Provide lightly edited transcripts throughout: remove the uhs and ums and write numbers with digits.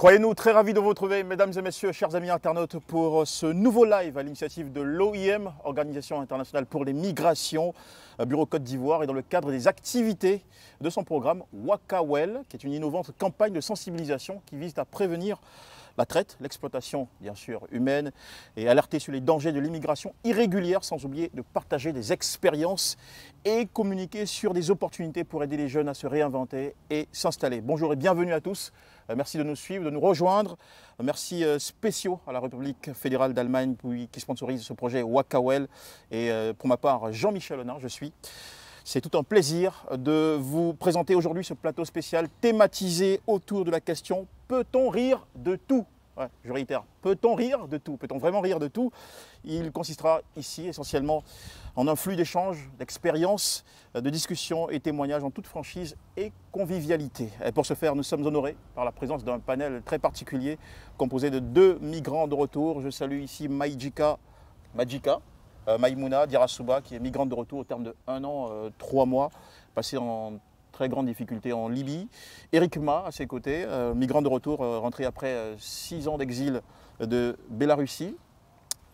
Croyez-nous, très ravis de vous retrouver, mesdames et messieurs, chers amis internautes, pour ce nouveau live à l'initiative de l'OIM, Organisation internationale pour les migrations, Bureau Côte d'Ivoire, et dans le cadre des activités de son programme Wakawel, qui est une innovante campagne de sensibilisation qui vise à prévenir la traite, l'exploitation bien sûr humaine et alerter sur les dangers de l'immigration irrégulière, sans oublier de partager des expériences et communiquer sur des opportunités pour aider les jeunes à se réinventer et s'installer. Bonjour et bienvenue à tous. Merci de nous suivre, de nous rejoindre. Merci spéciaux à la République fédérale d'Allemagne qui sponsorise ce projet Wakawel. Et pour ma part, Jean-Michel Honard, je suis. C'est tout un plaisir de vous présenter aujourd'hui ce plateau spécial thématisé autour de la question « Peut-on rire de tout ?» Ouais, je réitère, peut-on rire de tout? Peut-on vraiment rire de tout? Il consistera ici essentiellement en un flux d'échanges, d'expériences, de discussions et témoignages en toute franchise et convivialité. Et pour ce faire, nous sommes honorés par la présence d'un panel très particulier composé de 2 migrants de retour. Je salue ici Maïmouna Dirasuba, qui est migrante de retour au terme de 1 an, 3 mois, passée en très grande difficulté en Libye. Eric Ma, à ses côtés, migrant de retour, rentré après 6 ans d'exil de Bélarussie.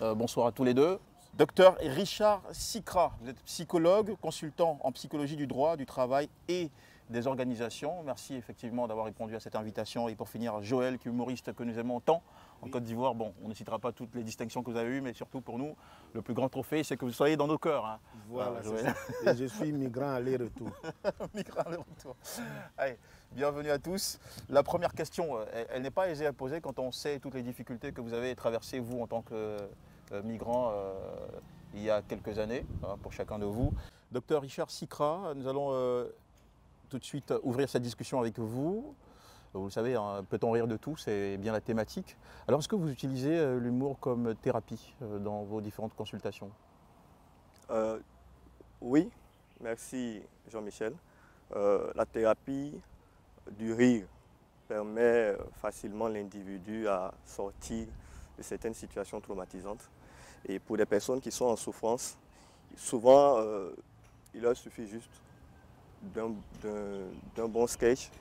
Bonsoir à tous les deux. Docteur Richard Sikra, vous êtes psychologue, consultant en psychologie du droit, du travail et des organisations. Merci effectivement d'avoir répondu à cette invitation. Et pour finir, Joël, qui est humoriste que nous aimons tant en Côte d'Ivoire. Bon, on ne citera pas toutes les distinctions que vous avez eues, mais surtout pour nous, le plus grand trophée, c'est que vous soyez dans nos cœurs. Hein. Voilà, Joël. Et je suis migrant aller-retour. Migrant aller-retour. Allez, bienvenue à tous. La première question, elle n'est pas aisée à poser quand on sait toutes les difficultés que vous avez traversées, vous, en tant que migrant, il y a quelques années, pour chacun de vous. Docteur Richard Sikra, nous allons tout de suite ouvrir cette discussion avec vous. Vous le savez, hein, peut-on rire de tout? C'est bien la thématique. Alors, est-ce que vous utilisez l'humour comme thérapie dans vos différentes consultations? Oui, merci Jean-Michel. La thérapie du rire permet facilement l'individu à sortir de certaines situations traumatisantes. Et pour des personnes qui sont en souffrance, souvent, il leur suffit juste d'un bon sketch,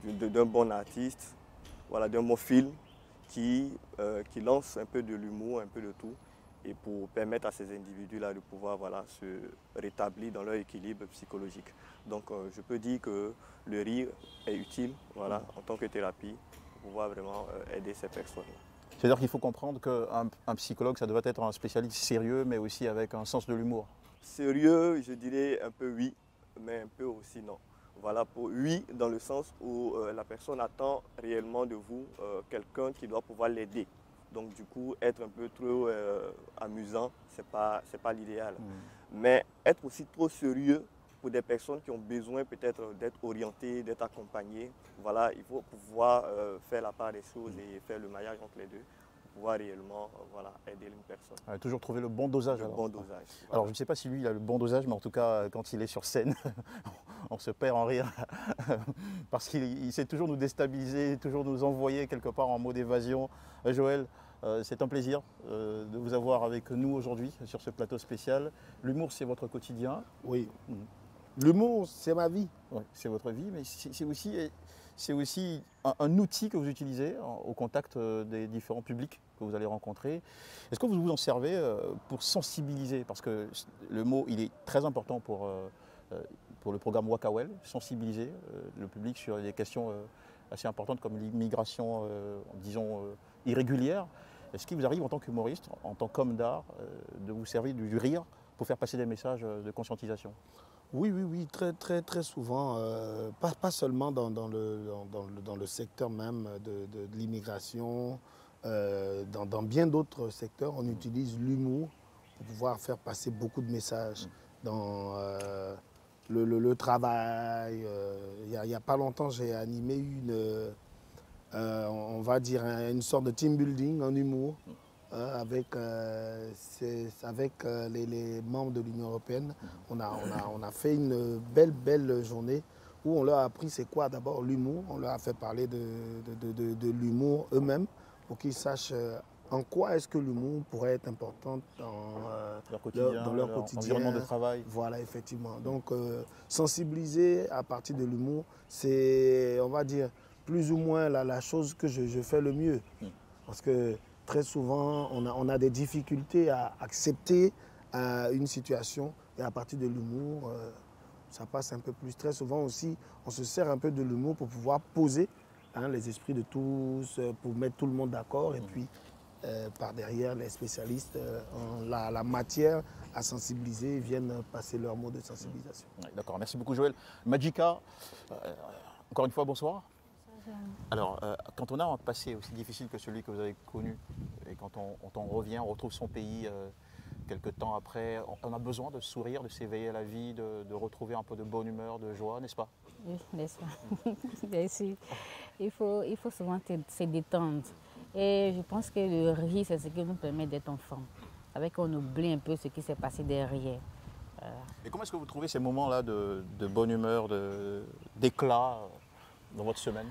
d'un bon artiste, voilà, d'un bon film qui lance un peu de l'humour, un peu de tout, et pour permettre à ces individus-là de pouvoir se rétablir dans leur équilibre psychologique. Donc je peux dire que le rire est utile en tant que thérapie pour pouvoir vraiment aider ces personnes. C'est-à-dire qu'il faut comprendre qu'un psychologue, ça doit être un spécialiste sérieux, mais aussi avec un sens de l'humour. Sérieux, je dirais un peu oui, mais un peu aussi non. Voilà, oui, dans le sens où la personne attend réellement de vous quelqu'un qui doit pouvoir l'aider. Donc du coup, être un peu trop amusant, c'est pas l'idéal. Mais être aussi trop sérieux pour des personnes qui ont besoin peut-être d'être orientées, d'être accompagnées, voilà, il faut pouvoir faire la part des choses et faire le maillage entre les deux pour pouvoir réellement aider une personne. Toujours trouver le bon dosage. Bon dosage. Voilà. Alors je ne sais pas si lui il a le bon dosage, mais en tout cas quand il est sur scène, on se perd en rire parce qu'il sait toujours nous déstabiliser, toujours nous envoyer quelque part en mode évasion. Joël, c'est un plaisir de vous avoir avec nous aujourd'hui sur ce plateau spécial. L'humour, c'est votre quotidien. Oui. L'humour, c'est ma vie. Oui, c'est votre vie, mais c'est aussi un outil que vous utilisez au contact des différents publics que vous allez rencontrer. Est-ce que vous vous en servez pour sensibiliser? Parce que le mot, il est très important pour le programme Wakawel, sensibiliser le public sur des questions assez importantes comme l'immigration, disons, irrégulière. Est-ce qu'il vous arrive en tant qu'humoriste, en tant qu'homme d'art, de vous servir du rire pour faire passer des messages de conscientisation? Oui, très souvent, pas seulement dans le secteur même de l'immigration, dans bien d'autres secteurs, on utilise l'humour pour pouvoir faire passer beaucoup de messages. Dans le travail, il n'y a pas longtemps, j'ai animé on va dire une sorte de team building en humour. Avec les membres de l'Union européenne, on a fait une belle journée où on leur a appris c'est quoi d'abord l'humour. On leur a fait parler de l'humour eux-mêmes pour qu'ils sachent en quoi est-ce que l'humour pourrait être important dans leur quotidien, environnement de travail. Voilà, effectivement. Donc sensibiliser à partir de l'humour, c'est, on va dire, plus ou moins la chose que je fais le mieux. Parce que très souvent, on a des difficultés à accepter une situation et à partir de l'humour, ça passe un peu plus. Très souvent aussi, on se sert un peu de l'humour pour pouvoir poser les esprits de tous, pour mettre tout le monde d'accord et puis par derrière, les spécialistes ont la matière à sensibiliser viennent passer leur mot de sensibilisation. Ouais, d'accord, merci beaucoup Joël. Magika, encore une fois, bonsoir. Alors, quand on a un passé aussi difficile que celui que vous avez connu, et quand on revient, on retrouve son pays quelques temps après, on a besoin de sourire, de s'éveiller à la vie, de retrouver un peu de bonne humeur, de joie, n'est-ce pas? Oui, n'est-ce pas? Bien sûr. Il faut souvent se détendre. Et je pense que le rire, c'est ce qui nous permet d'être enfants. Avec qu'on oublie un peu ce qui s'est passé derrière. Et comment est-ce que vous trouvez ces moments-là de bonne humeur, d'éclat dans votre semaine?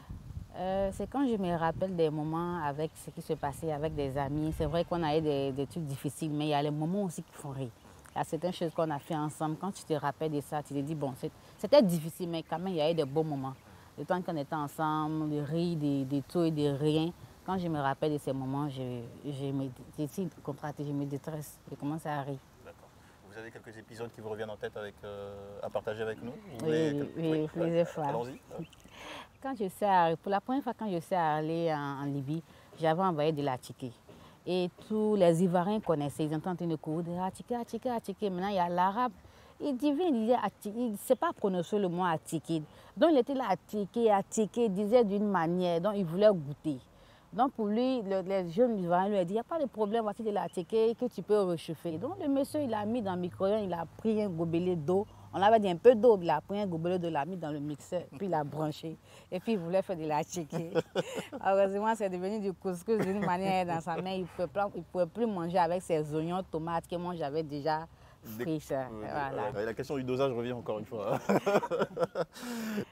C'est quand je me rappelle des moments avec ce qui se passait avec des amis. C'est vrai qu'on a eu des trucs difficiles, mais il y a les moments aussi qui font rire. Il y a certaines choses qu'on a fait ensemble. Quand tu te rappelles de ça, tu te dis, bon, c'était difficile, mais quand même, il y a eu des bons moments. Le temps qu'on était ensemble, de rire, de tout et de rien. Quand je me rappelle de ces moments, je me détresse, je commence à rire. D'accord. Vous avez quelques épisodes qui vous reviennent en tête à partager avec nous? Oui, plusieurs fois. Allons-y. Pour la première fois, quand je suis allée en Libye, j'avais envoyé de la ticket. Et tous les Ivoiriens connaissaient, ils étaient en train de courir, de Atiké. Maintenant, il y a l'arabe. Il disait Atiké, il ne sait pas prononcer le mot Atiké. Donc, il était là, Atiké, il disait d'une manière, donc il voulait goûter. Donc, pour lui, les jeunes Ivoiriens lui ont dit, il n'y a pas de problème, voici de l'Atiké que tu peux réchauffer. Donc, le monsieur, il a mis dans le micro-ondes, il a pris un gobelet d'eau. On avait dit un peu d'eau, il a pris un gobelet d'eau, il l'a mis dans le mixeur, puis il a branché. Et puis il voulait faire de la chicken. Heureusement, c'est devenu du couscous d'une manière dans sa main. Il ne pouvait plus manger avec ses oignons, tomates que moi j'avais déjà frit. Voilà. La question du dosage revient encore une fois.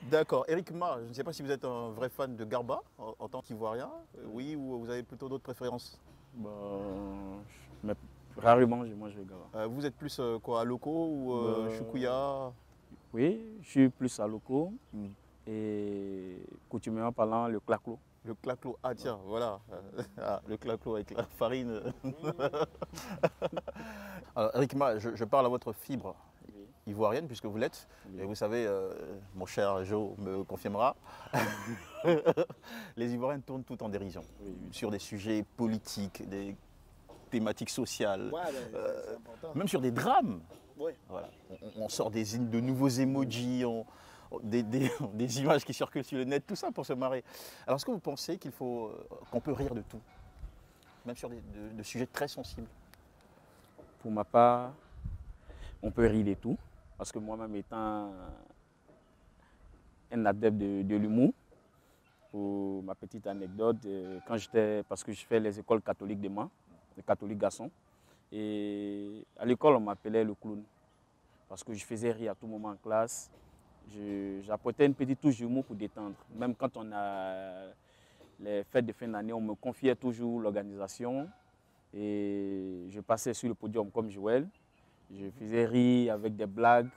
D'accord. Eric Ma, je ne sais pas si vous êtes un vrai fan de Garba en tant qu'Ivoirien. Oui, ou vous avez plutôt d'autres préférences? Mais rarement je mange le Garba. Vous êtes plus quoi, à Loco ou Choukouya? Oui, je suis plus à Loco et coutumièrement parlant, le claclo. Le claclo, ah tiens, voilà, le claclo avec la farine. Alors, Eric Ma, je parle à votre fibre ivoirienne puisque vous l'êtes. Et vous savez, mon cher Joe me confirmera, les Ivoiriens tournent tout en dérision sur des sujets politiques, des thématiques sociales, même sur des drames. Ouais. Voilà. On sort de nouveaux emojis, des images qui circulent sur le net, tout ça pour se marrer. Alors est-ce que vous pensez qu'on peut rire de tout, même sur de sujets très sensibles? Pour ma part, on peut rire de tout, parce que moi-même étant un adepte de l'humour, pour ma petite anecdote, parce que je fais les écoles catholiques de Mans, les catholiques garçons, et à l'école on m'appelait le clown, parce que je faisais rire à tout moment en classe. J'apportais une petite touche d'humour pour détendre. Même quand on a les fêtes de fin d'année, on me confiait toujours l'organisation et je passais sur le podium comme Joël. Je faisais rire avec des blagues.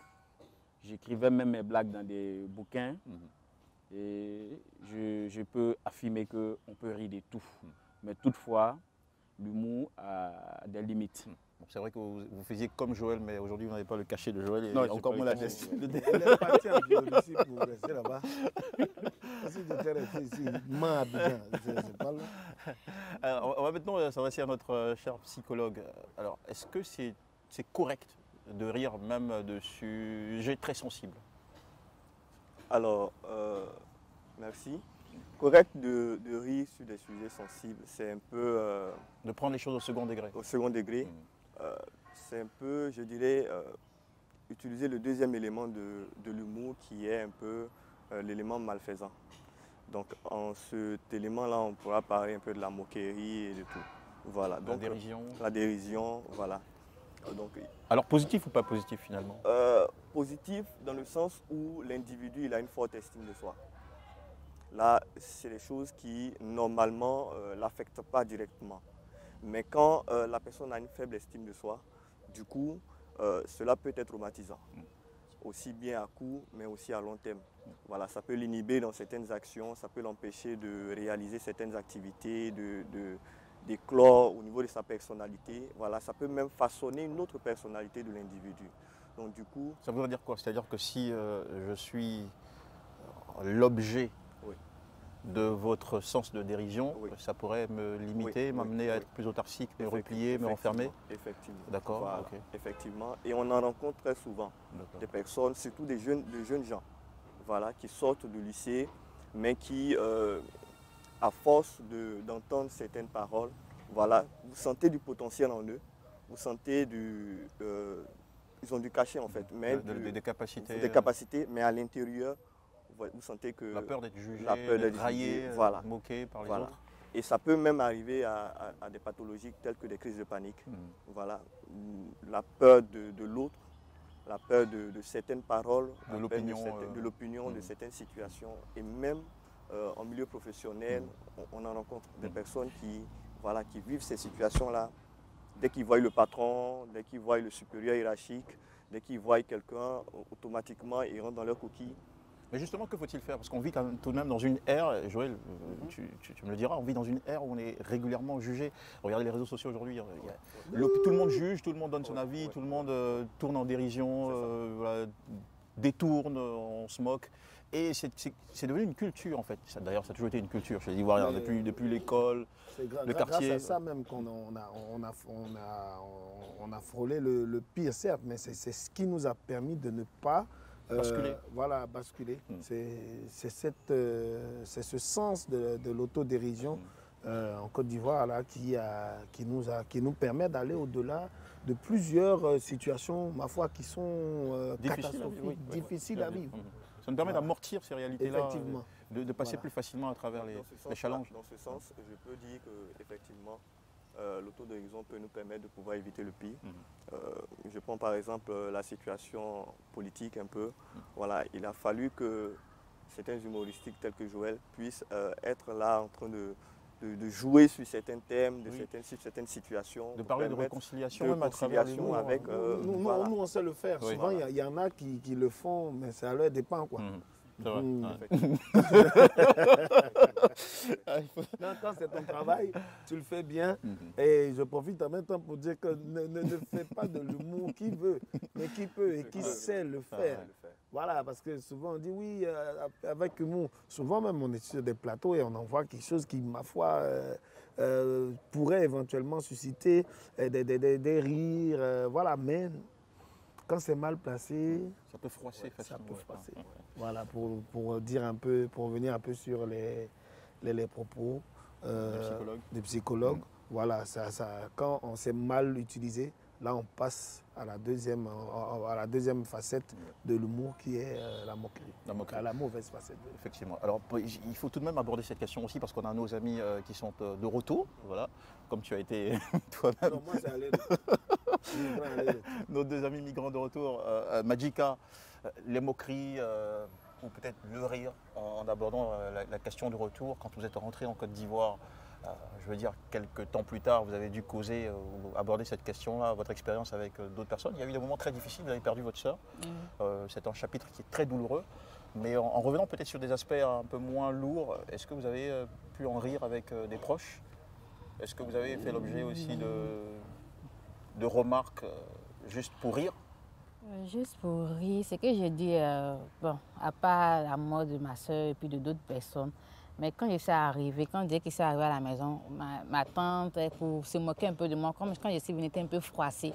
J'écrivais même mes blagues dans des bouquins. Et je peux affirmer qu'on peut rire de tout. Mais toutefois, l'humour a des limites. Bon, c'est vrai que vous faisiez comme Joël, mais aujourd'hui vous n'avez pas le cachet de Joël et non, encore moins la destinée. Il est parti en Biélorussie pour rester là-bas. Si tu étais resté ici, c'est pas là. Alors, on va maintenant s'adresser à notre cher psychologue. Alors, est-ce que c'est correct de rire même de sujets très sensibles? Alors, merci. Correct de rire sur des sujets sensibles, c'est un peu... de prendre les choses au second degré. Au second degré, c'est un peu, je dirais, utiliser le deuxième élément de l'humour qui est un peu l'élément malfaisant. Donc, en cet élément-là, on pourra parler un peu de la moquerie et de tout. Voilà. Donc, la dérision, voilà. Donc, alors, positif ou pas positif finalement? Positif dans le sens où l'individu il a une forte estime de soi. Là, c'est des choses qui, normalement, ne l'affectent pas directement. Mais quand la personne a une faible estime de soi, du coup, cela peut être traumatisant. aussi bien à court, mais aussi à long terme. Voilà, ça peut l'inhiber dans certaines actions, ça peut l'empêcher de réaliser certaines activités, d'éclore au niveau de sa personnalité. Voilà, ça peut même façonner une autre personnalité de l'individu. Donc du coup... Ça voudrait dire quoi? C'est-à-dire que si je suis l'objet Oui. de votre sens de dérision, Oui. ça pourrait me limiter, Oui, m'amener à oui. être plus autarcique, me replier, me renfermer? Effectivement. D'accord, Voilà, ok. effectivement. Et on en rencontre très souvent D'accord. des personnes, surtout des jeunes gens, voilà, qui sortent du lycée, mais qui, à force d'entendre certaines paroles, voilà, vous sentez du potentiel en eux, vous sentez ils ont du cachet en fait, mais Des capacités. des capacités, mais à l'intérieur, vous sentez que La peur d'être jugé, la peur d'être d'être raillé, jugé, voilà. moqué par les Voilà. autres. Et ça peut même arriver à des pathologies telles que des crises de panique. Voilà. La peur de l'autre, la peur de certaines paroles, De l'opinion, de l'opinion, de certaines situations. Et même en milieu professionnel, on en rencontre des personnes qui vivent ces situations-là. Dès qu'ils voient le patron, dès qu'ils voient le supérieur hiérarchique, dès qu'ils voient quelqu'un, automatiquement, ils rentrent dans leur coquille. Mais justement, que faut-il faire? Parce qu'on vit quand même tout de même dans une ère, Joël, tu me le diras, on vit dans une ère où on est régulièrement jugé. Regardez les réseaux sociaux aujourd'hui, tout le monde juge, tout le monde donne son avis, tout le monde tourne en dérision, voilà, détourne, on se moque. Et c'est devenu une culture en fait. D'ailleurs, ça a toujours été une culture chez les Ivoiriens, depuis l'école, le quartier. Grâce à ça même qu'on a frôlé le pire, certes, mais c'est ce qui nous a permis de ne pas basculer. Voilà, basculer. C'est ce sens de l'autodérision en Côte d'Ivoire là, qui nous permet d'aller au-delà de plusieurs situations, ma foi, qui sont catastrophiques, difficiles à vivre. Ça nous permet d'amortir ces réalités-là, de passer Voilà. plus facilement à travers les challenges. Dans ce sens, je peux dire qu'effectivement, l'autodérision peut nous permettre de pouvoir éviter le pire. Je prends par exemple la situation politique un peu. Voilà, il a fallu que certains humoristiques tels que Joël puissent être là en train de jouer sur certains thèmes, sur certaines situations. De parler de réconciliation, même à travers l'humour. Nous, on sait le faire. Oui. Souvent, il y en a qui le font, mais ça leur dépend, quoi. C'est vrai. Quand c'est ton travail, tu le fais bien. Et je profite en même temps pour dire que ne fais pas de l'humour qui veut, mais qui peut et qui sait le faire. Voilà, parce que souvent on dit oui, avec humour. Souvent même on est sur des plateaux et on envoie quelque chose qui, ma foi, pourrait éventuellement susciter des rires. Voilà, mais quand c'est mal placé, ça peut froisser facilement. Voilà, pour dire un peu, pour revenir un peu sur les propos des psychologues. Voilà, quand on s'est mal utilisé, là on passe à la deuxième facette de l'humour qui est la moquerie. À la mauvaise facette. Effectivement. Alors il faut tout de même aborder cette question aussi parce qu'on a nos amis qui sont de retour, voilà, comme tu as été toi-même. Non, moi c'est allé. Nos deux amis migrants de retour, Madjika, les moqueries ou peut-être le rire en abordant la question du retour. Quand vous êtes rentré en Côte d'Ivoire, je veux dire, quelques temps plus tard, vous avez dû causer ou aborder cette question-là, votre expérience avec d'autres personnes. Il y a eu des moments très difficiles, vous avez perdu votre sœur. C'est un chapitre qui est très douloureux. Mais en revenant peut-être sur des aspects un peu moins lourds, est-ce que vous avez pu en rire avec des proches? Est-ce que vous avez fait l'objet aussi de remarques juste pour rire? Juste pour rire, c'est que j'ai dit, bon, à part la mort de ma soeur et puis de d'autres personnes, mais quand je suis arrivée, quand je disais que je suis arrivée à la maison, ma tante, pour se moquer un peu de moi, comme quand je suis venue, elle était un peu froissée.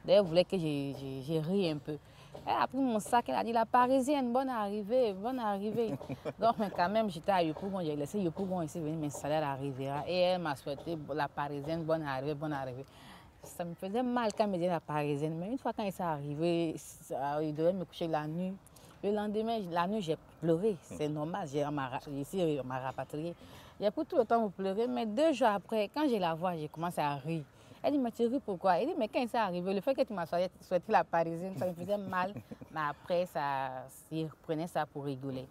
D'ailleurs, elle voulait que j'ai ri un peu. Elle a pris mon sac, elle a dit, la Parisienne, bonne arrivée, bonne arrivée. Donc, mais quand même, j'étais à Yopougon, j'ai laissé Yopougon ici venir m'installer à la Riviera. Et elle m'a souhaité la Parisienne, bonne arrivée, bonne arrivée. Ça me faisait mal quand elle me disait la Parisienne, mais une fois quand elle s'est arrivée, il devait me coucher la nuit. Le lendemain, la nuit, j'ai pleuré, c'est normal, ici, on m'a rapatriée. J'ai pris tout le temps pour pleurer, mais 2 jours après, quand je la vois, j'ai commencé à rire. Elle dit, mais tu ris pourquoi? Elle dit, mais quand il s'est arrivé, le fait que tu m'as souhaité la Parisienne, ça me faisait mal. Mais après, il reprenait ça pour rigoler.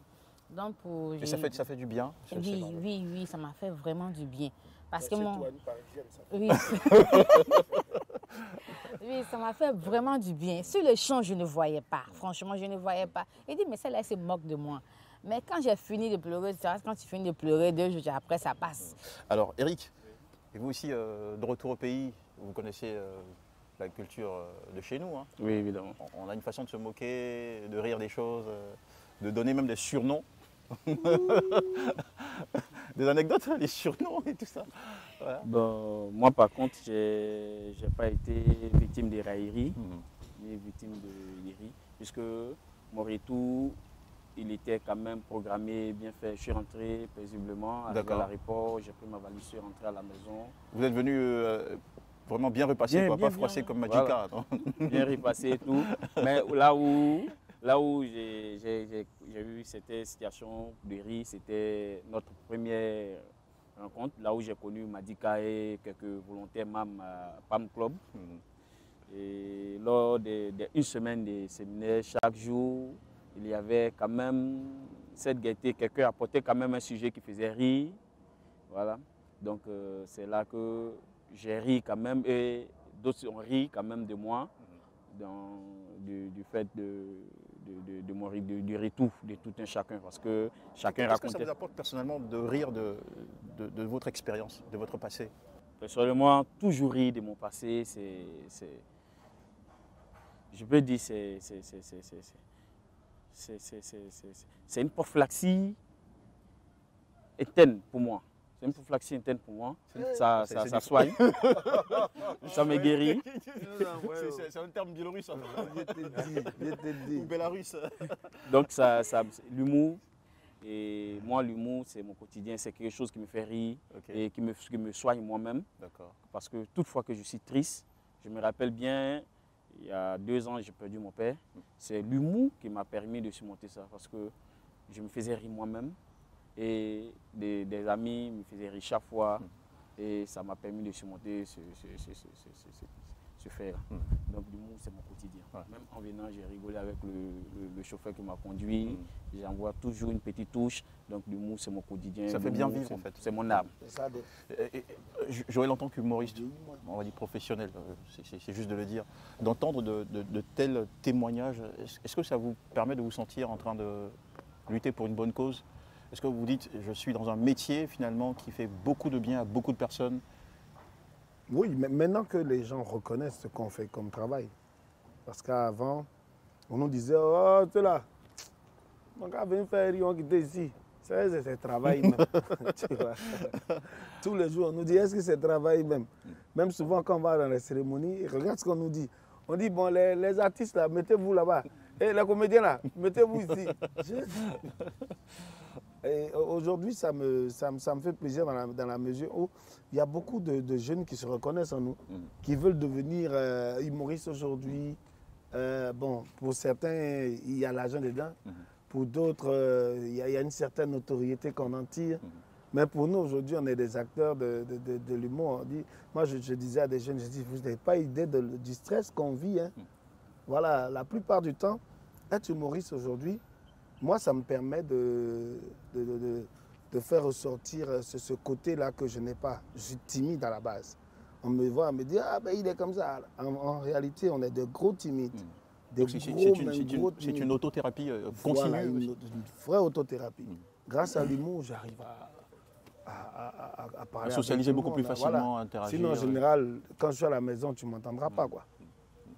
Donc, Et ça fait du bien? Oui, ça m'a fait vraiment du bien. Parce que toi, une Parisienne, ça. Oui. Oui, ça m'a fait vraiment du bien. Sur le champ, je ne voyais pas. Franchement, je ne voyais pas. Il dit, mais celle-là, elle se moque de moi. Mais quand j'ai fini de pleurer, quand tu finis de pleurer, 2 jours après, ça passe. Alors, Eric, et vous aussi, de retour au pays, vous connaissez la culture de chez nous. Hein. Oui, évidemment. On a une façon de se moquer, de rire des choses, de donner même des surnoms. Des anecdotes, les surnoms et tout ça. Voilà. Bon, moi, par contre, je n'ai pas été victime de railleries, ni victime de rires, puisque mon retour, il était quand même programmé, bien fait. Je suis rentré paisiblement, arrivé à l'aéroport, j'ai pris ma valise, je suis rentré à la maison. Vous êtes venu vraiment bien repassé, pas froissé comme Magica. Voilà. Bien repassé et tout. Mais là où j'ai eu cette situation de rire, c'était notre première rencontre, là où j'ai connu Madika et quelques volontaires MAM à PAM Club. Et lors d'une semaine de séminaire, chaque jour, il y avait quand même cette gaieté. Quelqu'un apportait quand même un sujet qui faisait rire. Voilà. Donc c'est là que j'ai ri quand même et d'autres ont ri quand même de moi du fait de mon rire, du retour de tout un chacun. Parce que chacun racontait. Qu'est-ce que ça vous apporte personnellement de rire de votre expérience, de votre passé? Personnellement, toujours rire de mon passé, je peux dire c'est une prophylaxie interne pour moi. C'est une prophylaxie interne pour moi. Ça soigne. Ça me guérit. C'est un terme biélorusse. Ou bélarusse. Donc, l'humour, et moi, l'humour, c'est mon quotidien. C'est quelque chose qui me fait rire et qui me soigne moi-même. Parce que toute fois que je suis triste, je me rappelle bien, il y a 2 ans, j'ai perdu mon père. C'est l'humour qui m'a permis de surmonter ça. Parce que je me faisais rire moi-même. Et des amis me faisaient rire chaque fois. Et ça m'a permis de surmonter ce fait-là. Donc l'humour, c'est mon quotidien. Même en venant, j'ai rigolé avec le chauffeur qui m'a conduit. J'envoie toujours une petite touche. Donc l'humour, c'est mon quotidien. Ça fait bien vivre en fait. C'est mon âme. Joël, en tant qu'humoriste, on va dire professionnel, c'est juste de le dire, d'entendre de tels témoignages, est-ce que ça vous permet de vous sentir en train de lutter pour une bonne cause? Est-ce que vous vous dites, je suis dans un métier finalement qui fait beaucoup de bien à beaucoup de personnes? Oui, mais maintenant que les gens reconnaissent ce qu'on fait comme travail. Parce qu'avant, on nous disait, oh, tu es là, on va venir faire rire, on quitte ici. C'est travail même. Tu vois. Tous les jours, on nous dit, est-ce que c'est travail même? Même souvent, quand on va dans les cérémonies, regarde ce qu'on nous dit. On dit, bon, les artistes là, mettez-vous là-bas. Et les comédiens là, mettez-vous ici. Aujourd'hui, ça me fait plaisir dans la mesure où il y a beaucoup de jeunes qui se reconnaissent en nous, qui veulent devenir humoristes aujourd'hui. Bon, pour certains, il y a l'argent dedans. Pour d'autres, il y a une certaine notoriété qu'on en tire. Mais pour nous, aujourd'hui, on est des acteurs de l'humour. Moi, je disais à des jeunes, je dis, vous n'avez pas idée du stress qu'on vit. Hein. Voilà, la plupart du temps, être humoriste aujourd'hui, moi, ça me permet de faire ressortir ce côté-là que je n'ai pas. Je suis timide à la base. On me voit, on me dit, ah ben il est comme ça. En réalité, on est de gros timides. C'est une autothérapie continue. Voilà, une vraie autothérapie. Grâce à l'humour, j'arrive à parler. À socialiser beaucoup plus facilement, voilà. à interagir. Sinon, en général, quand je suis à la maison, tu ne m'entendras pas. Quoi.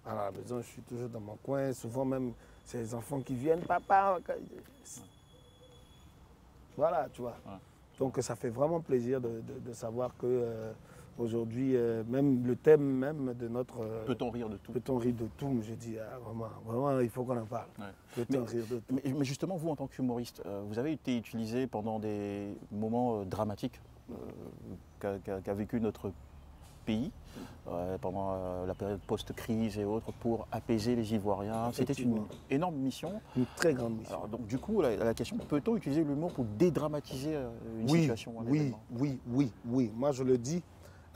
À la maison, je suis toujours dans mon coin. Souvent même, c'est les enfants qui viennent. Papa. Voilà, tu vois. Donc, ça fait vraiment plaisir de savoir que aujourd'hui, même le thème même de notre... Peut-on rire de tout? Peut-on rire de tout? Je dis, vraiment, il faut qu'on en parle. Peut-on rire de tout? Mais justement, vous, en tant qu'humoriste, vous avez été utilisé pendant des moments dramatiques qu'a vécu notre pays, pendant la période post-crise et autres, pour apaiser les Ivoiriens. C'était une énorme mission. Une très grande mission. Alors, donc, du coup, la question, peut-on utiliser l'humour pour dédramatiser une situation? Oui. Moi, je le dis.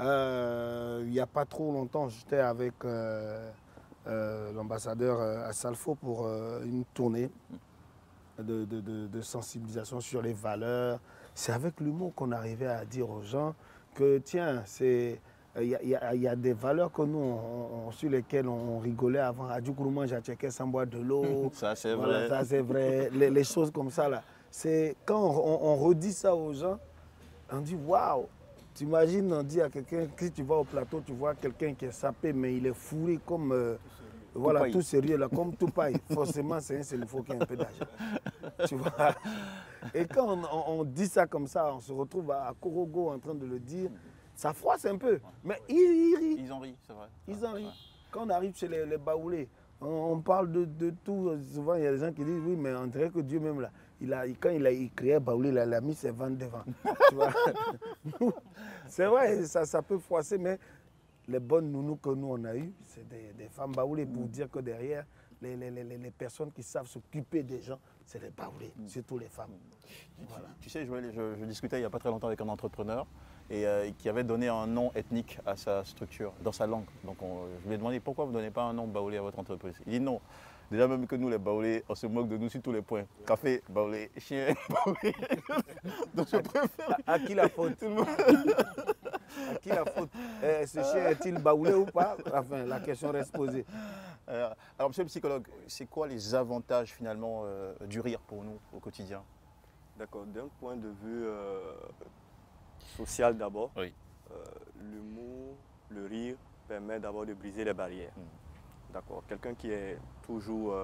Il n'y a pas trop longtemps, j'étais avec l'ambassadeur à Salfo pour une tournée de sensibilisation sur les valeurs. C'est avec l'humour qu'on arrivait à dire aux gens que, tiens, c'est il y a des valeurs que nous, sur lesquelles on rigolait avant. À du Kourouman, j'achèquais sans boire de l'eau. Ça, c'est voilà, vrai. Ça, c'est vrai. Les choses comme ça, là. C'est quand on redit ça aux gens, on dit waouh. T'imagines, on dit à quelqu'un, si tu vas au plateau, tu vois quelqu'un qui est sapé, mais il est fourré comme, voilà, tout sérieux, là, comme tout paille. Forcément, il faut qu'il y ait un peu d'argent. Tu vois. Et quand on dit ça comme ça, on se retrouve à Korogo en train de le dire, ça froisse un peu. Mais ils rient. Ils en rient, c'est vrai. Ils en rient. Quand on arrive chez les baoulés, on parle de tout. Souvent, il y a des gens qui disent, oui, mais on dirait que Dieu même, là, quand il créait baoulé, il a mis ses vannes devant. Tu vois. C'est vrai, ça peut froisser, mais les bonnes nounous que nous, on a eues, c'est des femmes baoulées pour dire que derrière, les personnes qui savent s'occuper des gens, c'est les baoulés, surtout les femmes. Voilà. Tu sais, Joël, je discutais il n'y a pas très longtemps avec un entrepreneur et qui avait donné un nom ethnique à sa structure, dans sa langue. Donc je lui ai demandé pourquoi vous ne donnez pas un nom baoulé à votre entreprise. Il dit non. Déjà même que nous les baoulés, on se moque de nous sur tous les points. Café, baoulé, chien, baoulé. Donc je préfère. À qui la faute? À qui la faute? Ce chien est-il baoulé ou pas? Enfin, la question reste posée. Alors, monsieur le psychologue, c'est quoi les avantages finalement du rire pour nous au quotidien? D'accord. D'un point de vue social d'abord, Oui. l'humour, le rire permet d'abord de briser les barrières. D'accord. Quelqu'un qui est toujours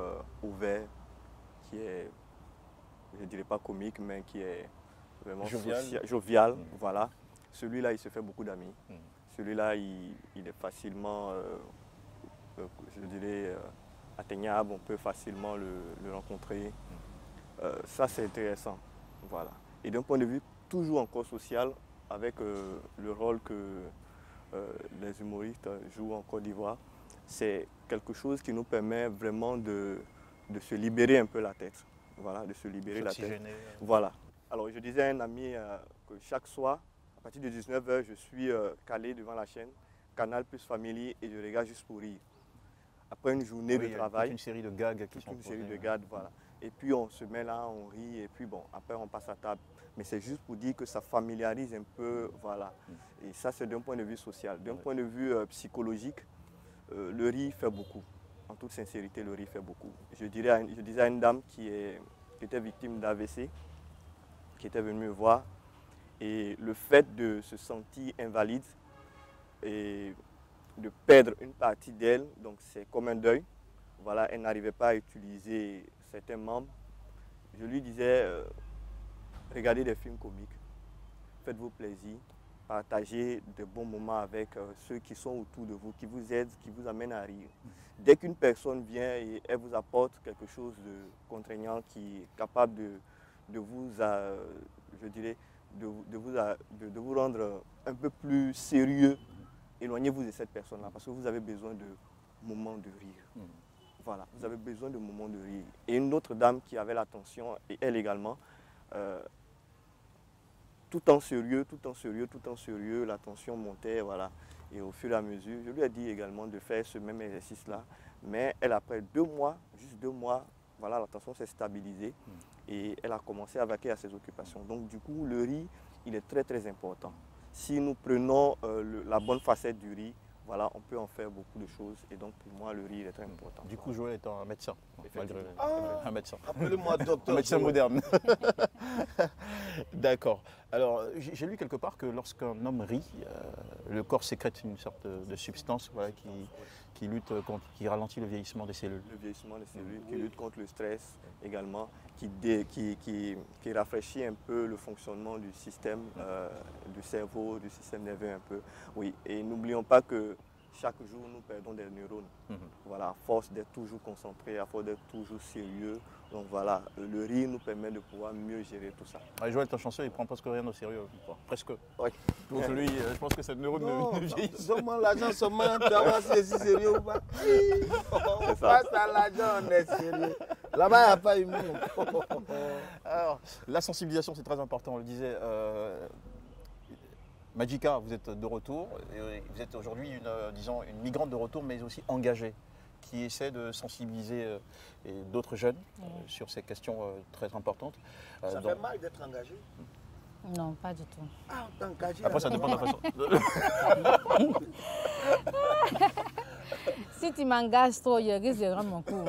ouvert, qui est, je ne dirais pas comique, mais qui est vraiment jovial, voilà. Celui-là, il se fait beaucoup d'amis. Celui-là, il est facilement, je dirais, atteignable. On peut facilement le rencontrer. Ça, c'est intéressant. Voilà. Et d'un point de vue toujours encore social, avec le rôle que les humoristes jouent en Côte d'Ivoire, c'est quelque chose qui nous permet vraiment de se libérer un peu la tête. Voilà, de se libérer la tête. Voilà. Alors, je disais à un ami que chaque soir, à partir de 19h, je suis calé devant la chaîne Canal plus Family et je regarde juste pour rire. Après une journée de travail, une série de gags qui sont une série de gags, voilà. Et puis on se met là, on rit et puis bon, après on passe à table. Mais c'est juste pour dire que ça familiarise un peu, voilà. Et ça, c'est d'un point de vue social. D'un point de vue psychologique, le riz fait beaucoup. En toute sincérité, le riz fait beaucoup. Je disais à une dame qui était victime d'AVC, qui était venue me voir, et le fait de se sentir invalide et de perdre une partie d'elle, donc c'est comme un deuil. Voilà, elle n'arrivait pas à utiliser certains membres. Je lui disais, regardez des films comiques, faites-vous plaisir, partagez de bons moments avec ceux qui sont autour de vous, qui vous aident, qui vous amènent à rire. Dès qu'une personne vient et elle vous apporte quelque chose de contraignant qui est capable de vous, je dirais, de vous rendre un peu plus sérieux, éloignez-vous de cette personne-là parce que vous avez besoin de moments de rire. Voilà, vous avez besoin de moments de rire. Et une autre dame qui avait l'attention, et elle également, tout en sérieux, l'attention montait, voilà. Et au fur et à mesure, je lui ai dit également de faire ce même exercice-là. Mais elle, après 2 mois, juste 2 mois, voilà, l'attention s'est stabilisée et elle a commencé à vaquer à ses occupations. Donc du coup, le riz, il est très très important. Si nous prenons la bonne facette du riz, voilà, on peut en faire beaucoup de choses. Et donc pour moi, le riz est très important. Du coup, Joël est un médecin, malgré un médecin. Appelez-moi docteur. Un médecin moderne. D'accord. Alors, j'ai lu quelque part que lorsqu'un homme rit, le corps sécrète une sorte de substance, voilà, qui lutte contre, qui ralentit le vieillissement des cellules. Le vieillissement des cellules, qui lutte contre le stress également, qui rafraîchit un peu le fonctionnement du système du cerveau, du système nerveux un peu. Oui, et n'oublions pas que chaque jour, nous perdons des neurones. Voilà, à force d'être toujours concentré, à force d'être toujours sérieux. Donc voilà, le rire nous permet de pouvoir mieux gérer tout ça. Ouais, Joël, ton chanceux, il prend presque rien au sérieux. Presque. Oui. Donc lui, je pense que cette neurone ne vieillit. Seulement l'argent se ment, d'avoir si c'est sérieux ou pas. On passe à l'argent, on est sérieux. Là-bas, il n'y a pas humour. Alors, la sensibilisation, c'est très important, on le disait. Magica, vous êtes de retour. Et vous êtes aujourd'hui une migrante de retour, mais aussi engagée, qui essaie de sensibiliser d'autres jeunes sur ces questions très importantes. Ça fait mal d'être engagé. Non, pas du tout. Ah, en tant qu'agile. Après, ça dépend de la façon. Si tu m'engages trop, je risque de rendre mon coup.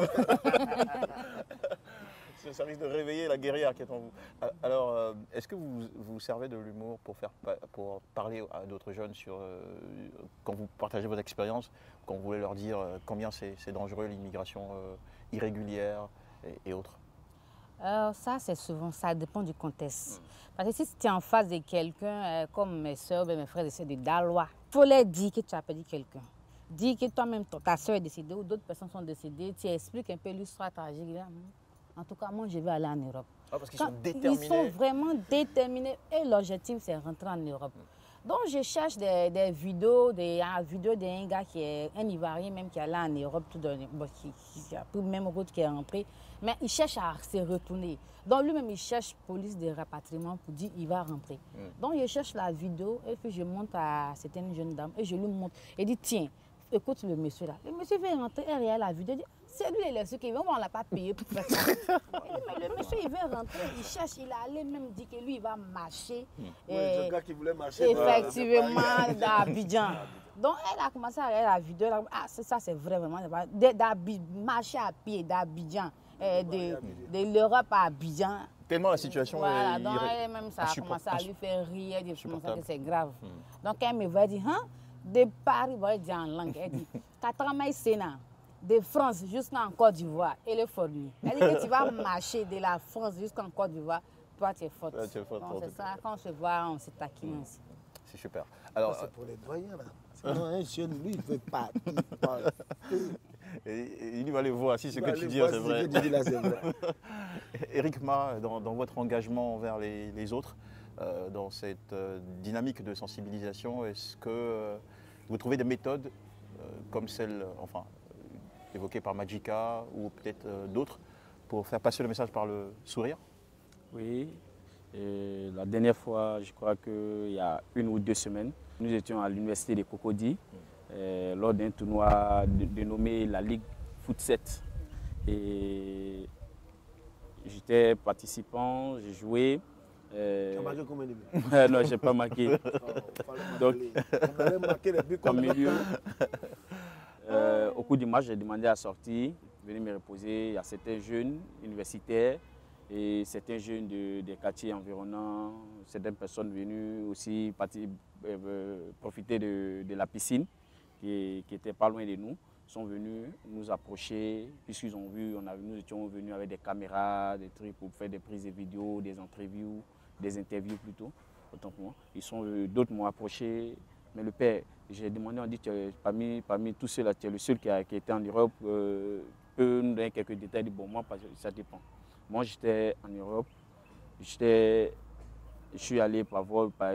Ça risque de réveiller la guerrière qui est en vous. Alors, est-ce que vous vous servez de l'humour pour parler à d'autres jeunes quand vous partagez votre expérience, quand vous voulez leur dire combien c'est dangereux l'immigration irrégulière et autres? Ça, c'est souvent, ça dépend du contexte. Parce que si tu es en face de quelqu'un, comme mes soeurs, mes frères essaient de Dalois, il faut leur dire que tu as perdu quelqu'un. Dis que toi-même, ta soeur est décédée ou d'autres personnes sont décédées. Tu expliques un peu l'histoire tragique. Là. En tout cas, moi, je vais aller en Europe. Ah, parce qu'ils sont déterminés. Ils sont vraiment déterminés et l'objectif, c'est rentrer en Europe. Donc, je cherche des vidéos, vidéos d'un gars qui est un Ivoirien même qui est allé en Europe, qui a pris même route qui est rentré. Mais il cherche à se retourner. Donc, lui-même, il cherche police de rapatriement pour dire qu'il va rentrer. Donc, je cherche la vidéo et puis je montre à certaines jeunes dames et je lui montre. Il dit, tiens, écoute le monsieur là. Le monsieur veut rentrer et regarde la vidéo. Il dit, c'est lui le monsieur qui veut, on ne l'a pas payé pour faire ça. Il dit, mais le monsieur, il veut rentrer, il cherche, il allait même dire que lui, il va marcher. Le gars qui voulait marcher. Effectivement, dans Abidjan. Donc, elle a commencé à regarder la vidéo. Elle a dit, ah, ça, c'est vrai, vraiment. Marcher à pied d'Abidjan, de l'Europe à Abidjan. Tellement la situation voilà, est donc elle-même, ça a commencé à lui faire rire, dit que c'est grave. Donc, elle me va dire, hein, de Paris, elle dit en langue, elle dit, 4 ans, Sénat. De France jusqu'en Côte d'Ivoire, elle est fournie. Elle dit que tu vas marcher de la France jusqu'en Côte d'Ivoire, toi tu es forte. Ouais, c'est ça, quand on se voit, on se taquine aussi. C'est super. Alors, c'est pour les doyens là. Sinon, un jeune, lui, il ne veut pas. Il va aller voir si ce que tu dis, c'est vrai. Éric Ma, dans votre engagement envers les autres, dans cette dynamique de sensibilisation, est-ce que vous trouvez des méthodes comme celle, évoquée par Magica ou peut-être d'autres, pour faire passer le message par le sourire? Oui, et la dernière fois, je crois qu'il y a 1 ou 2 semaines, nous étions à l'université de Cocody lors d'un tournoi dénommé la Ligue Foot 7. Et j'étais participant, j'ai joué. Tu as marqué combien de buts? Non, je n'ai pas marqué. Donc, au milieu, au cours du match, j'ai demandé à sortir, venir me reposer. Il y a certains jeunes universitaires et certains jeunes des quartiers environnants, certaines personnes venues aussi profiter de la piscine qui était pas loin de nous, sont venus nous approcher puisqu'ils ont vu, nous étions venus avec des caméras, des trucs pour faire des prises de vidéos, des interviews plutôt, autant pour moi. D'autres m'ont approché, mais le père, j'ai demandé, on dit, parmi tous ceux-là, tu es le seul qui était en Europe, peut nous donner quelques détails? Bon, moi, ça dépend. Moi, j'étais en Europe, je suis allé par vol, par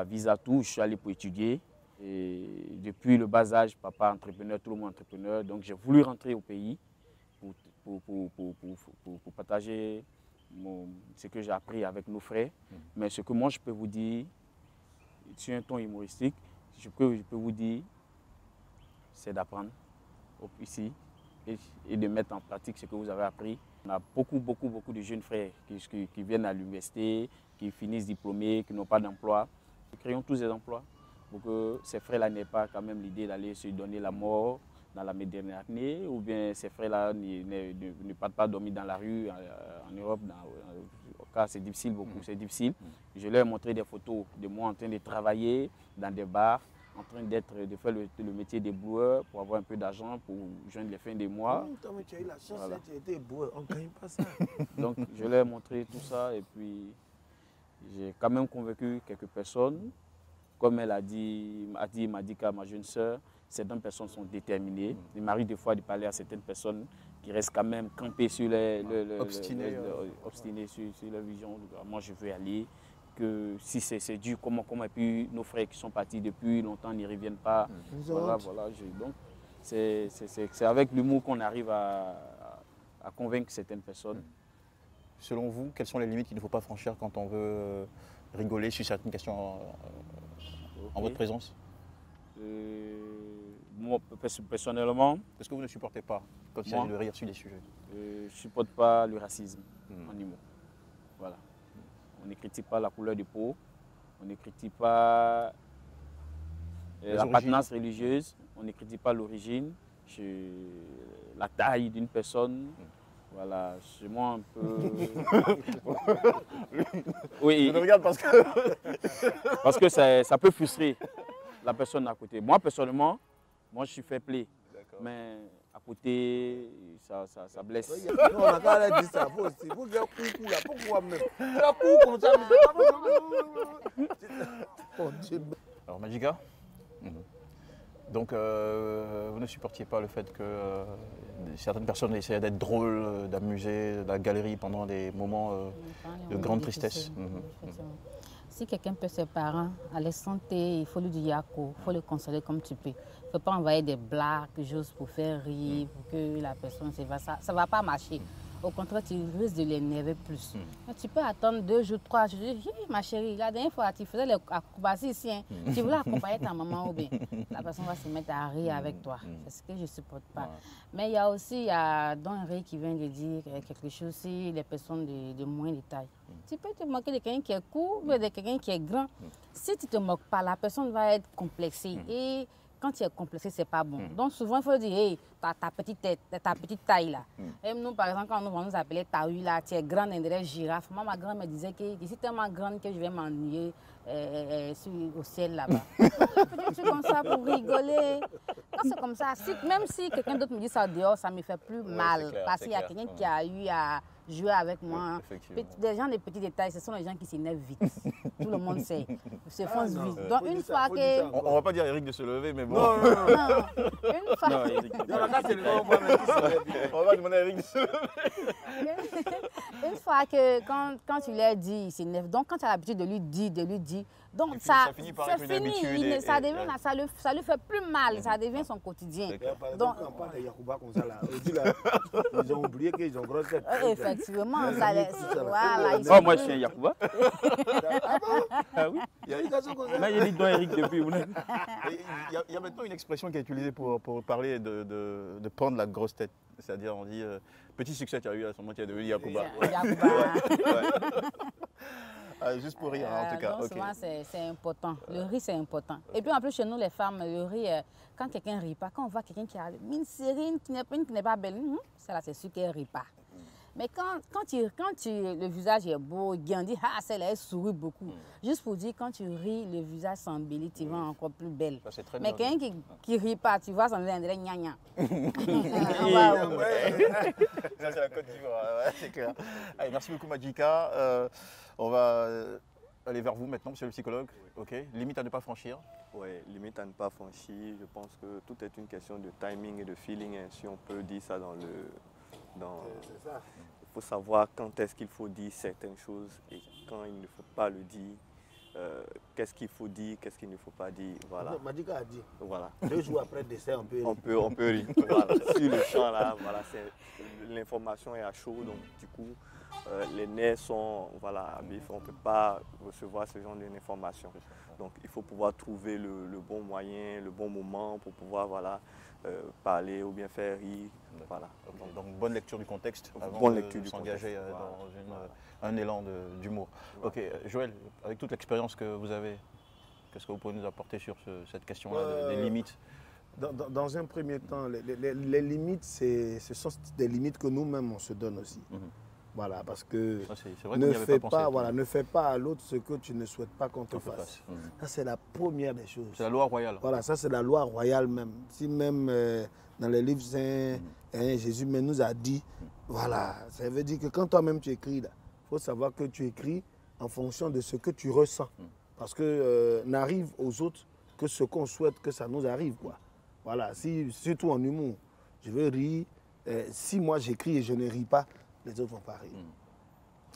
visa, tout, je suis allé pour étudier. Et depuis le bas âge, papa entrepreneur, tout le monde entrepreneur, donc j'ai voulu rentrer au pays pour partager ce que j'ai appris avec nos frères. Mais ce que moi je peux vous dire, sur un ton humoristique, je peux vous dire, c'est d'apprendre ici et de mettre en pratique ce que vous avez appris. On a beaucoup de jeunes frères qui viennent à l'université, qui finissent diplômés, qui n'ont pas d'emploi. Nous créons tous des emplois pour que ces frères-là n'aient pas quand même l'idée d'aller se donner la mort dans la Méditerranée, ou bien ces frères-là ne partent pas dormir dans la rue en Europe. Car c'est difficile, c'est difficile. Je leur ai montré des photos de moi en train de travailler dans des bars, en train de faire le métier des boueurs pour avoir un peu d'argent pour joindre les fins des mois. Mais tu as eu la chance, voilà. Tu as été boueur, on ne gagne pas ça. Donc je leur ai montré tout ça et puis j'ai quand même convaincu quelques personnes. Comme elle m'a dit ma jeune sœur, certaines personnes sont déterminées. Il m'arrive des fois de parler à certaines personnes qui restent quand même campées sur obstinées sur leur vision. Moi, je veux aller. Que si c'est dur, comment et puis nos frères qui sont partis depuis longtemps n'y reviennent pas. Voilà. Donc, c'est avec l'humour qu'on arrive à convaincre certaines personnes. Selon vous, quelles sont les limites qu'il ne faut pas franchir quand on veut rigoler sur certaines questions en votre présence? Moi, personnellement... Est-ce que vous ne supportez pas quand il s'agit de rire sur des sujets? Je ne supporte pas le racisme en humour. Voilà. On ne critique pas la couleur de peau, on ne critique pas l'appartenance religieuse, on ne critique pas l'origine, la taille d'une personne. Voilà, c'est moi un peu... Oui, Je le regarde parce que... parce que ça peut frustrer la personne à côté. Moi, personnellement, je suis fair play. Mais à côté, ça blesse. Non, on n'a qu'à dire ça. Il faut faire coucou là. Pourquoi même? Faire coucou comme ça. Oh Dieu. Alors, Magica, donc vous ne supportiez pas le fait que certaines personnes essayaient d'être drôles, d'amuser la galerie pendant des moments de grande tristesse. Si quelqu'un peut ses parents à l'instant T, il faut lui dire Yako, il faut le consoler comme tu peux. Il ne faut pas envoyer des blagues, juste pour faire rire, pour que la personne se va. Ça ne va pas marcher. Au contraire, tu risques de l'énerver plus. Mais tu peux attendre 2 jours, 3 jours. Je dis, ma chérie, la dernière fois, tu faisais les acrobaties ici. Hein. Tu voulais accompagner ta maman ou bien. La personne va se mettre à rire avec toi. C'est ce que je ne supporte pas. Mais il y a aussi Don Henri qui vient de dire quelque chose sur les personnes de moins de taille. Tu peux te moquer de quelqu'un qui est court ou de quelqu'un qui est grand. Si tu ne te moques pas, la personne va être complexée. Et quand tu es complexé, ce n'est pas bon. Donc souvent, il faut dire, hey, ta petite tête, ta petite taille là. Et nous, par exemple, quand on nous appelait taille là, tu es grande, on dirait girafe. Moi, ma grand me disait que je suis tellement grande que je vais m'ennuyer au ciel là-bas. Je suis comme ça pour rigoler. Quand c'est comme ça, même si quelqu'un d'autre me dit ça dehors, ça me fait plus mal. Clair, parce qu'il y a quelqu'un qui a eu à jouer avec moi. Des gens de petits détails, ce sont les gens qui s'énervent vite. Tout le monde sait. Ils se foncent vite. Donc une fois que... On ne va pas dire à Eric de se lever, mais bon. Non. Une fois... Non, Eric. On va demander à Eric de se lever. Une fois que quand tu leur dis, il s'énerve. Donc quand tu as l'habitude de lui dire, donc ça finit par être c'est une fini. habitude Ça devient, ça lui fait plus mal. Ça devient son quotidien. Par exemple, Donc, quand on parle de Yacouba comme ça, là, ils ont oublié qu'ils ont grosse tête. effectivement, ça les... Voilà, Oh, moi, je suis un Yacouba. Ah oui? Il y a une occasion comme ça. Mais il dit Don Eric depuis. Il y a maintenant une expression qui est utilisée pour parler de prendre la grosse tête. C'est-à-dire, on dit petit succès tu as eu à ce moment, tu es devenu Yacouba. Juste pour rire, en tout cas. Donc, souvent, c'est important. Le riz, c'est important. Et puis, en plus, chez nous, les femmes, le riz, quand quelqu'un ne rit pas, quand on voit quelqu'un qui a une sérine, qui n'est pas belle, c'est sûr qu'elle ne rit pas. Mais quand le visage est beau, on dit, ah, celle-là, elle sourit beaucoup. Juste pour dire, quand tu ris, le visage s'embellit, tu vas encore plus belle. Ça, très mais quelqu'un qui ne rit pas, tu vois, ça me dit, gna gna. Ça, c'est la Côte d'Ivoire, c'est clair. Allez, merci beaucoup, Magica. On va aller vers vous maintenant, monsieur le psychologue. Ok. Limite à ne pas franchir. Oui, limite à ne pas franchir. Je pense que tout est une question de timing et de feeling, hein, si on peut dire ça C'est ça. Il faut savoir quand est-ce qu'il faut dire certaines choses et quand il ne faut pas le dire. Qu'est-ce qu'il faut dire, qu'est-ce qu'il ne faut pas dire. Voilà. Magica a dit. Voilà. 2 jours après le décès, on peut. On peut rire. Voilà. Sur le champ là, voilà, l'information est à chaud, donc du coup, les nerfs sont à vif. On ne peut pas recevoir ce genre d'informations. Donc il faut pouvoir trouver le bon moyen, le bon moment pour pouvoir parler ou bien faire rire. Voilà. Donc bonne lecture du contexte avant bonne de lecture du s'engager contexte. dans un élan d'humour. Ok, Joël, avec toute l'expérience que vous avez, qu'est-ce que vous pouvez nous apporter sur cette question-là des limites? Dans un premier temps, les limites, ce sont des limites que nous-mêmes, on se donne aussi. Voilà, parce que ne fais pas à l'autre ce que tu ne souhaites pas qu'on te fasse. Ça, c'est la première des choses. C'est la loi royale. Voilà, ça, c'est la loi royale même. Si même dans les livres saints, Jésus nous a dit, voilà, ça veut dire que quand toi-même tu écris, il faut savoir que tu écris en fonction de ce que tu ressens. Parce que n'arrive aux autres que ce qu'on souhaite que ça nous arrive, quoi. Voilà, surtout en humour. Je veux rire. Si moi j'écris et je ne ris pas, les autres vont pas rire.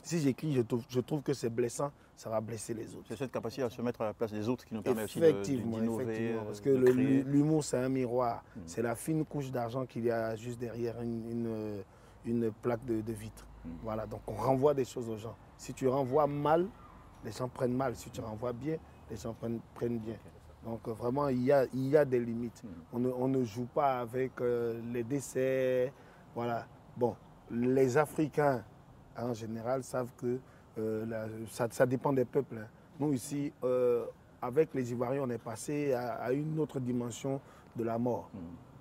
Si j'écris, je trouve que c'est blessant, ça va blesser les autres. C'est cette capacité à se mettre à la place des autres qui nous permet aussi d'innover. Parce que l'humour, c'est un miroir. C'est la fine couche d'argent qu'il y a juste derrière une plaque de vitre. Voilà, donc on renvoie des choses aux gens. Si tu renvoies mal, les gens prennent mal. Si tu renvoies bien, les gens prennent bien. Donc vraiment, il y a des limites. On ne joue pas avec les décès. Voilà. Bon, les Africains, en général, savent que ça dépend des peuples. Hein. Nous ici, avec les Ivoiriens, on est passé à une autre dimension de la mort.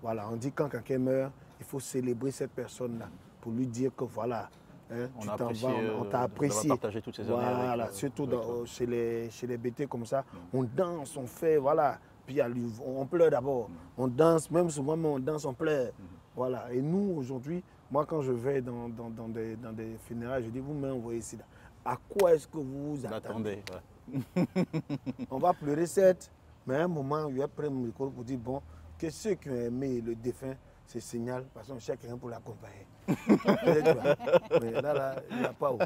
Voilà, on dit quand quelqu'un meurt, il faut célébrer cette personne-là pour lui dire que voilà, hein, tu t'en vas, on t'a apprécié. Partager toutes ces années voilà, avec, surtout chez les BT comme ça, on danse, on fait, voilà. Puis on pleure d'abord, on danse, même souvent on danse, on pleure. Voilà, et nous aujourd'hui, moi quand je vais dans des funérailles, je dis vous m'envoyez ici. Là. À quoi est-ce que vous vous attendez? On va pleurer certes, mais à un moment, il y a pris mon micro pour dire bon, que ceux qui ont aimé le défunt, c'est signal, parce qu'on cherche quelqu'un pour l'accompagner. Mais là, il n'y a pas où.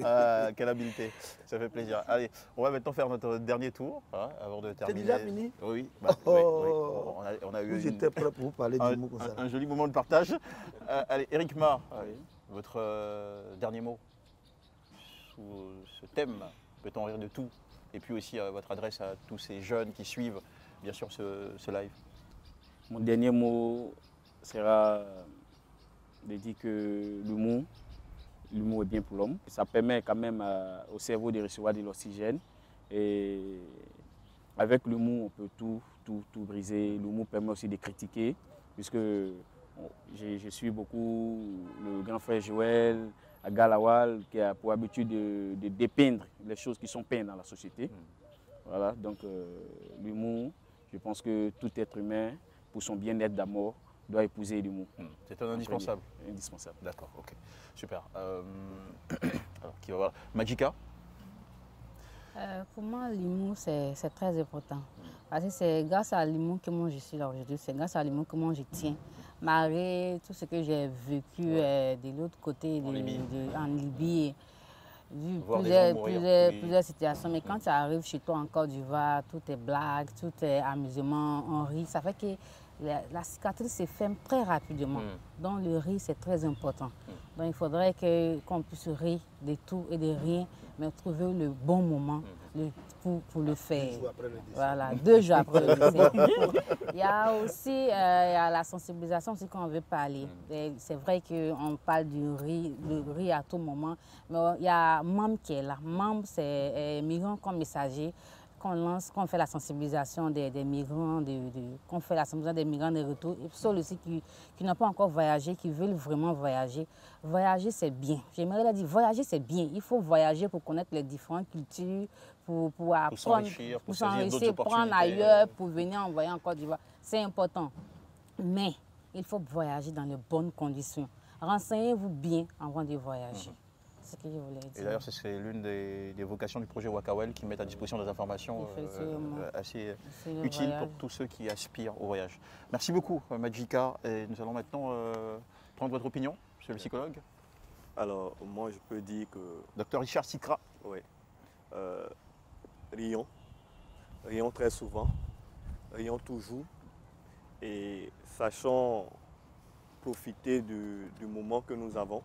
Ah, quelle habileté, ça fait plaisir. Allez, on va maintenant faire notre dernier tour, hein, avant de terminer. C'est déjà fini? Oui. Oh. Oui. On a eu J'étais prêt pour vous parler du mot comme ça. Un joli moment de partage. Allez, Eric Ma, votre dernier mot sous ce thème, peut-on rire de tout? Et puis aussi votre adresse à tous ces jeunes qui suivent, bien sûr, ce live. Mon dernier mot sera de dire que l'humour est bien pour l'homme. Ça permet quand même au cerveau de recevoir de l'oxygène. Et avec l'humour, on peut tout briser. L'humour permet aussi de critiquer, puisque je suis beaucoup le grand frère Joël, Aga Lawal, qui a pour habitude de dépeindre les choses qui sont peintes dans la société. Voilà, donc l'humour, je pense que tout être humain, pour son bien-être d'amour, doit épouser l'humour. C'est un indispensable. Indispensable. D'accord, ok. Super. Alors, qui va voir Magica? Pour moi, l'humour, c'est très important. Parce que c'est grâce à l'humour que moi je suis là aujourd'hui. C'est grâce à l'humour que moi je tiens. Malgré tout ce que j'ai vécu de l'autre côté, en Libye, vu plusieurs situations. Mais quand tu arrives chez toi en Côte d'Ivoire, tout est blague, tout est amusement, on rit. Ça fait que la cicatrice se ferme très rapidement. Donc le rire, c'est très important. Donc il faudrait qu'on puisse rire de tout et de rien, mais trouver le bon moment pour le faire. 2 jours après le décès. Voilà, 2 jours après le décès. Il y a aussi il y a la sensibilisation aussi qu'on veut parler. C'est vrai qu'on parle du riz à tout moment, mais il y a MAM qui est là. MAM, c'est migrants comme messager. Qu'on fait la sensibilisation des migrants, qu'on fait la sensibilisation des migrants de retour, et ceux aussi qui n'ont pas encore voyagé, qui veulent vraiment voyager. Voyager, c'est bien. J'aimerais dire, voyager, c'est bien. Il faut voyager pour connaître les différentes cultures, pour apprendre, pour s'enrichir, prendre ailleurs, pour venir envoyer en Côte d'Ivoire. C'est important. Mais il faut voyager dans les bonnes conditions. Renseignez-vous bien avant de voyager. C'est ce que je voulais dire. Et d'ailleurs, c'est l'une des vocations du projet Wakawel qui met à disposition des informations assez utiles pour tous ceux qui aspirent au voyage. Merci beaucoup, Magica. Et nous allons maintenant prendre votre opinion, monsieur le psychologue. Alors, moi, je peux dire que... Docteur Richard Sikra. Oui. Rions. Rions très souvent. Rions toujours. Et sachons profiter du moment que nous avons.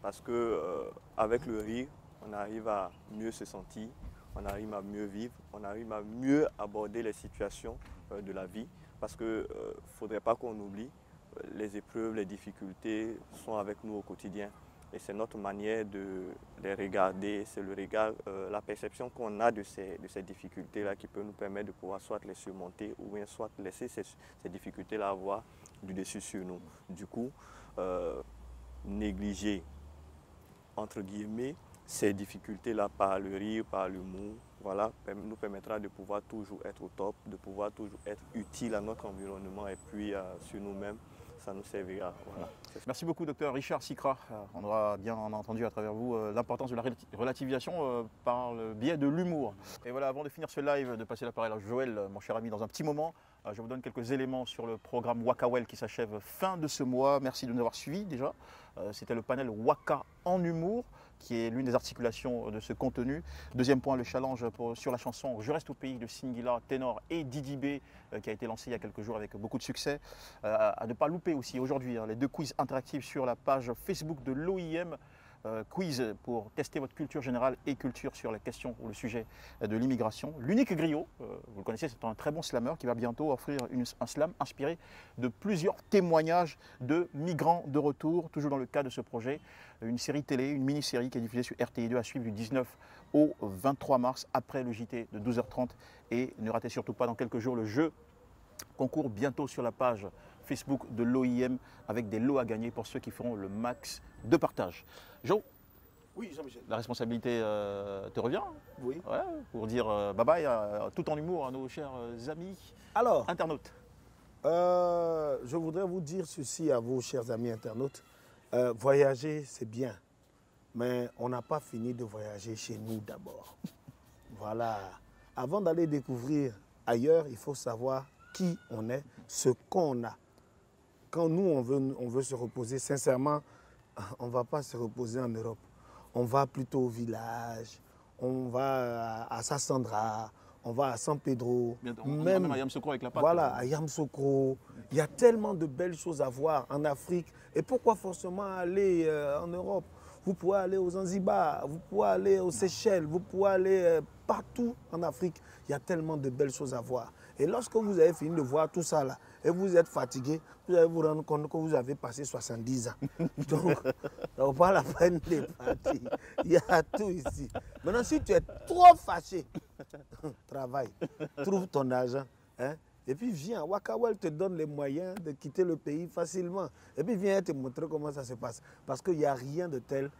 Parce qu'avec le rire, on arrive à mieux se sentir, on arrive à mieux vivre, on arrive à mieux aborder les situations de la vie. Parce qu'il ne faudrait pas qu'on oublie, les épreuves, les difficultés sont avec nous au quotidien. Et c'est notre manière de les regarder, c'est le regard, la perception qu'on a de ces difficultés-là qui peut nous permettre de pouvoir soit les surmonter ou bien soit laisser ces difficultés-là avoir du dessus sur nous. Du coup, négliger entre guillemets, ces difficultés-là par le rire, par l'humour, voilà, nous permettra de pouvoir toujours être au top, de pouvoir toujours être utile à notre environnement et puis sur nous-mêmes, ça nous servira. Voilà. Merci beaucoup, docteur Richard Sikra. On aura bien entendu à travers vous l'importance de la relativisation par le biais de l'humour. Et voilà, avant de finir ce live, de passer la parole à Joël, mon cher ami, dans un petit moment, je vous donne quelques éléments sur le programme Wakawel qui s'achève fin de ce mois. Merci de nous avoir suivis déjà. C'était le panel Waka en humour, qui est l'une des articulations de ce contenu. Deuxième point, le challenge sur la chanson Je reste au pays de Singila, Ténor et Didi B, qui a été lancé il y a quelques jours avec beaucoup de succès. À ne pas louper aussi aujourd'hui les 2 quiz interactifs sur la page Facebook de l'OIM. quiz pour tester votre culture générale et culture sur la question ou le sujet de l'immigration. L'unique griot, vous le connaissez, c'est un très bon slammer qui va bientôt offrir un slam inspiré de plusieurs témoignages de migrants de retour, toujours dans le cadre de ce projet. Une série télé, une mini-série qui est diffusée sur RTI2 à suivre du 19 au 23 mars après le JT de 12h30. Et ne ratez surtout pas dans quelques jours le jeu concours bientôt sur la page Facebook de l'OIM avec des lots à gagner pour ceux qui feront le max de partage. Jo, Oui, Jean-Michel. la responsabilité te revient, Oui. ouais, pour dire bye bye tout en humour à nos chers amis Alors, internautes. je voudrais vous dire ceci à vos chers amis internautes. Voyager, c'est bien, mais on n'a pas fini de voyager chez nous d'abord. Voilà. Avant d'aller découvrir ailleurs, il faut savoir qui on est, ce qu'on a. Quand nous, on veut se reposer, sincèrement, on ne va pas se reposer en Europe. On va plutôt au village, on va à Sassandra, on va à San Pedro. Même à Yamoussoukro avec la pâte. Voilà, à Yamoussoukro. Il y a tellement de belles choses à voir en Afrique. Et pourquoi forcément aller en Europe? Vous pouvez aller aux Zanzibar, vous pouvez aller aux Seychelles, vous pouvez aller partout en Afrique. Il y a tellement de belles choses à voir. Et lorsque vous avez fini de voir tout ça là, et vous êtes fatigué, vous allez vous rendre compte que vous avez passé 70 ans. Donc, ça vaut pas la peine de partir. Il y a tout ici. Maintenant, si tu es trop fâché, travaille, trouve ton argent. Hein, et puis viens, Wakawel te donne les moyens de quitter le pays facilement. Et puis viens te montrer comment ça se passe. Parce qu'il n'y a rien de tel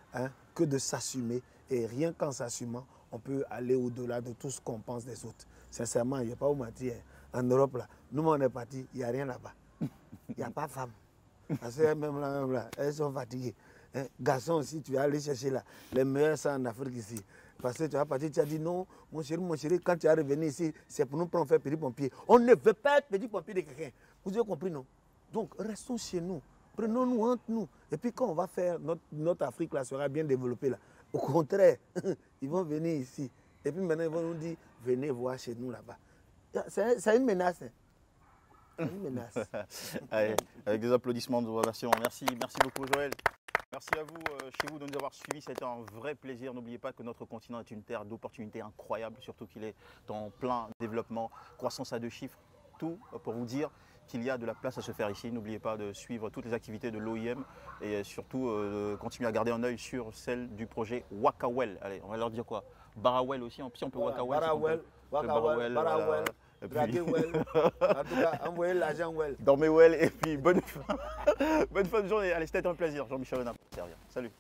que de s'assumer. Et rien qu'en s'assumant, on peut aller au-delà de tout ce qu'on pense des autres. Sincèrement, il n'y a pas où mentir. En Europe, là, nous, on est partis, il n'y a rien là-bas. Il n'y a pas de femmes. Parce que même là, elles sont fatiguées. Hein? Garçon aussi, tu vas aller chercher là, les meilleurs sont en Afrique ici. Parce que tu vas partir, tu as dit non, mon chéri, quand tu es revenu ici, c'est pour nous prendre faire petit pompier. On ne veut pas être petit pompier de quelqu'un. Vous avez compris, non? Donc, restons chez nous. Prenons-nous entre nous. Et puis, quand on va faire, notre Afrique là sera bien développée là. Au contraire, ils vont venir ici. Et puis maintenant, ils vont nous dire, venez voir chez nous là-bas. C'est une menace. Hein. C'est une menace. Allez, avec des applaudissements de ovation. Merci beaucoup Joël. Merci à vous, chez vous, de nous avoir suivis. Ça a été un vrai plaisir. N'oubliez pas que notre continent est une terre d'opportunités incroyables, surtout qu'il est en plein développement, croissance à 2 chiffres. Tout pour vous dire qu'il y a de la place à se faire ici. N'oubliez pas de suivre toutes les activités de l'OIM et surtout de continuer à garder un œil sur celle du projet Wakawel. Allez, on va leur dire quoi? Barawel aussi, si on peut voilà, Wakawel. Barawel, voilà. draguez well. En tout cas, envoyez l'argent well. Dormez well et puis bonne fin de journée. Allez, c'était un plaisir. Jean-Michel Renard. Salut.